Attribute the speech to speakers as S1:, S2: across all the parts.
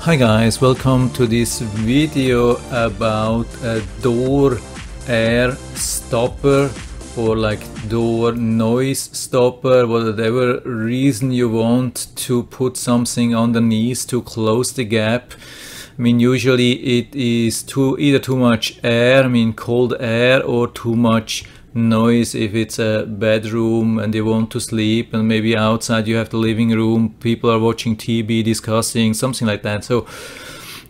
S1: Hi guys, welcome to this video about a door air stopper or like door noise stopper, whatever reason you want to put something underneath to close the gap. I mean, usually it is either too much air, I mean cold air, or too much noise if it's a bedroom and you want to sleep, and maybe outside you have the living room, people are watching TV, discussing, something like that. So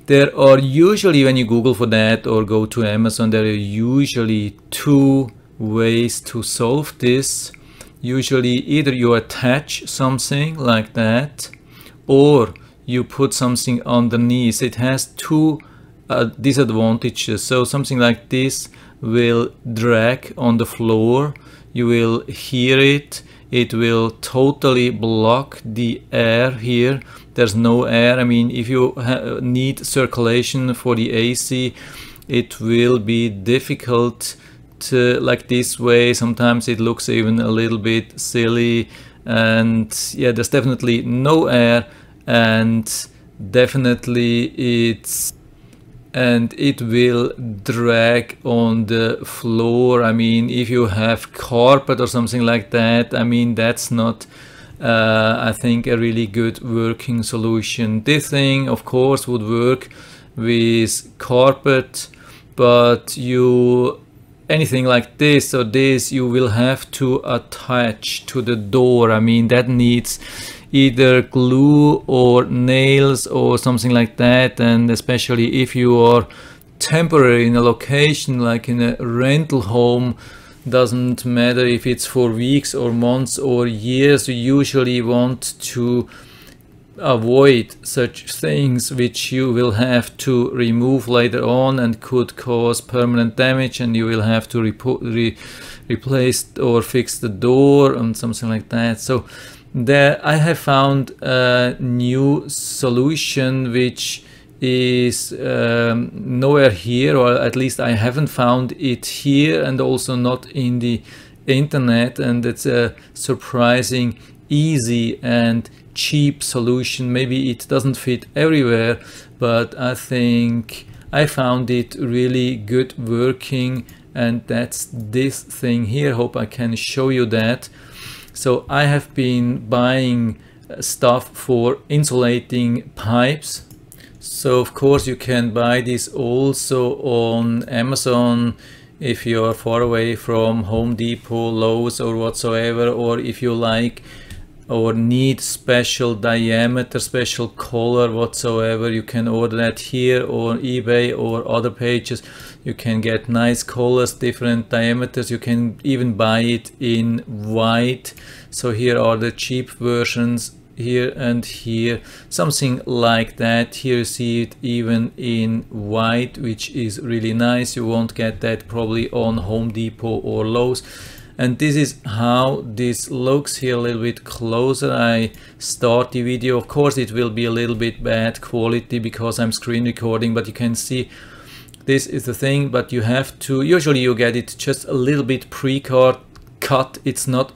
S1: there are usually, when you Google for that or go to Amazon, there are usually two ways to solve this. Usually either you attach something like that or you put something underneath. It has two disadvantages. So something like this will drag on the floor, you will hear it, it will totally block the air here. There's no air. I mean, if you need circulation for the AC, it will be difficult to, like this way. Sometimes it looks even a little bit silly, and yeah, there's definitely no air, and definitely it will drag on the floor. I mean, if you have carpet or something like that, I mean, that's not I think a really good working solution. This thing of course would work with carpet, but anything like this or this, you will have to attach to the door. I mean, that needs either glue or nails or something like that, and especially if you are temporary in a location like in a rental home, doesn't matter if it's for weeks or months or years, you usually want to avoid such things which you will have to remove later on and could cause permanent damage, and you will have to replace or fix the door and something like that. So there I have found a new solution which is nowhere here, or at least I haven't found it here, and also not in the internet, and it's a surprising easy and cheap solution. Maybe it doesn't fit everywhere, but I think I found it really good working, and that's this thing here. Hope I can show you that. So I have been buying stuff for insulating pipes. So of course you can buy this also on Amazon if you are far away from Home Depot, Lowe's or whatsoever, or if you like or need special diameter, special color whatsoever, you can order that here or eBay or other pages. You can get nice colors, different diameters. You can even buy it in white. So here are the cheap versions, here and here, something like that. Here you see it even in white, which is really nice. You won't get that probably on Home Depot or Lowe's. And this is how this looks here, a little bit closer. I start the video. Of course it will be a little bit bad quality because I'm screen recording, but you can see this is the thing. But you have to, usually you get it just a little bit pre-cut. It's not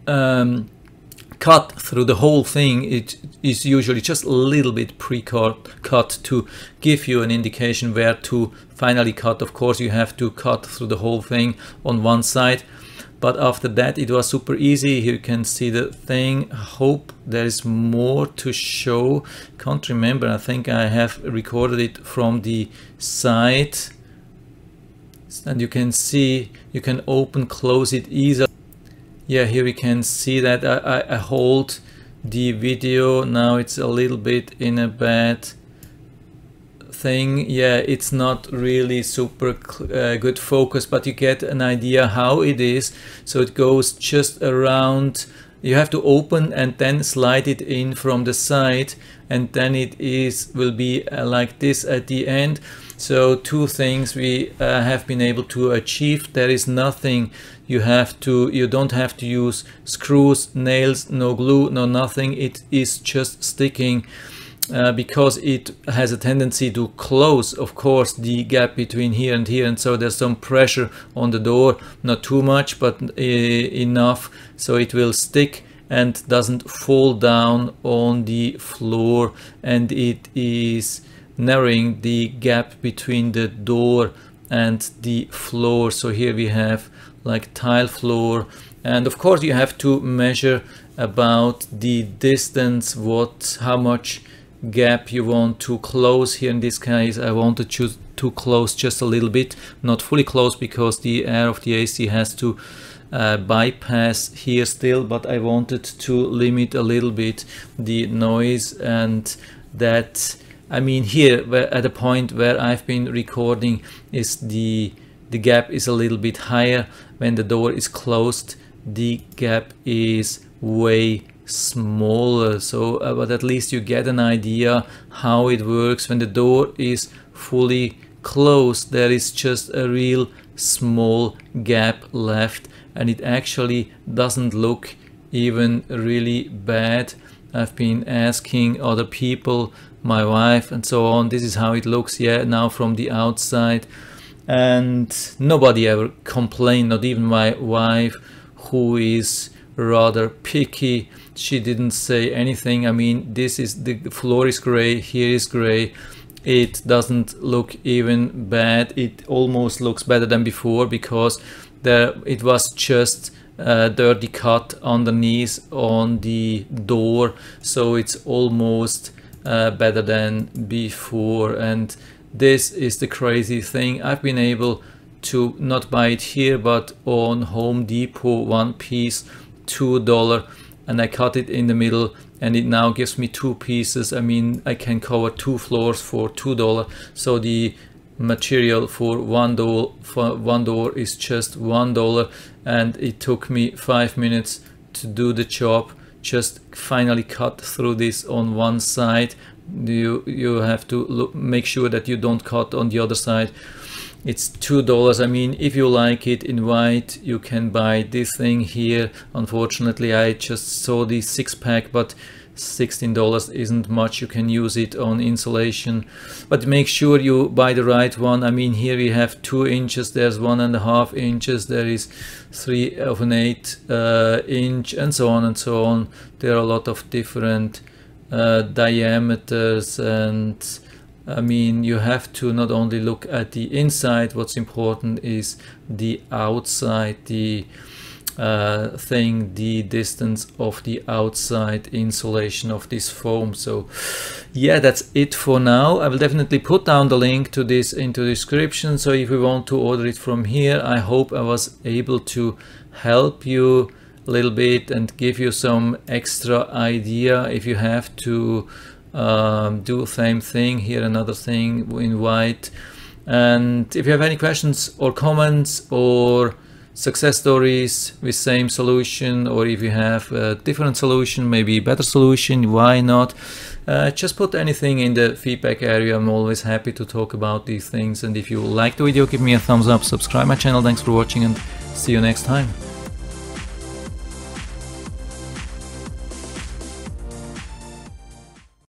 S1: cut through the whole thing. It is usually just a little bit pre-cut to give you an indication where to finally cut. Of course you have to cut through the whole thing on one side, but after that it was super easy. Here you can see the thing. I hope there is more to show. Can't remember. I think I have recorded it from the side, and you can see you can open, close it easily. Yeah, here we can see that I hold the video. Now it's a little bit in a bad thing. Yeah, it's not really super good focus, but you get an idea how it is. So it goes just around. You have to open and then slide it in from the side, and then it will be like this at the end. So two things we have been able to achieve. There is nothing you don't have to use screws, nails, no glue, no nothing. It is just sticking because it has a tendency to close, of course, the gap between here and here, and so there's some pressure on the door, not too much but enough so it will stick, and doesn't fall down on the floor, and it is narrowing the gap between the door and the floor. So here we have like tile floor, and of course you have to measure about the distance, how much gap you want to close. Here in this case I wanted to close just a little bit, not fully close, because the air of the AC has to bypass here still, but I wanted to limit a little bit the noise. And that, I mean, here at the point where I've been recording is the gap is a little bit higher. When the door is closed, the gap is way smaller. So but at least you get an idea how it works. When the door is fully closed, there is just a real small gap left, and it actually doesn't look even really bad. I've been asking other people, my wife and so on, this is how it looks, yeah, now from the outside. And nobody ever complained, not even my wife, who is rather picky. She didn't say anything. I mean, this is, the floor is gray, here is gray. It doesn't look even bad. It almost looks better than before, because it was just dirty cut underneath on the door, so it's almost better than before. And this is the crazy thing. I've been able to not buy it here, but on Home Depot, one piece $2, and I cut it in the middle, and it now gives me two pieces. I mean, I can cover 2 floors for $2. So the material for one door is just $1, and it took me 5 minutes to do the job. Just finally cut through this on one side. You have to make sure that you don't cut on the other side. It's $2. I mean, if you like it in white, you can buy this thing here. Unfortunately, I just saw the 6-pack, but $16 isn't much. You can use it on insulation, but make sure you buy the right one. I mean, here we have 2 inches, there's 1.5 inches, there is 3/8 inch, and so on and so on. There are a lot of different diameters, and I mean, you have to not only look at the inside. What's important is the outside, the the distance of the outside insulation of this foam. So yeah, that's it for now. I will definitely put down the link to this into the description, so if you want to order it from here. I hope I was able to help you a little bit and give you some extra idea if you have to do the same thing. Here another thing in white. And if you have any questions or comments or success stories with same solution, or if you have a different solution, maybe better solution, why not, just put anything in the feedback area. I'm always happy to talk about these things. And if you like the video, give me a thumbs up, subscribe my channel. Thanks for watching, and see you next time.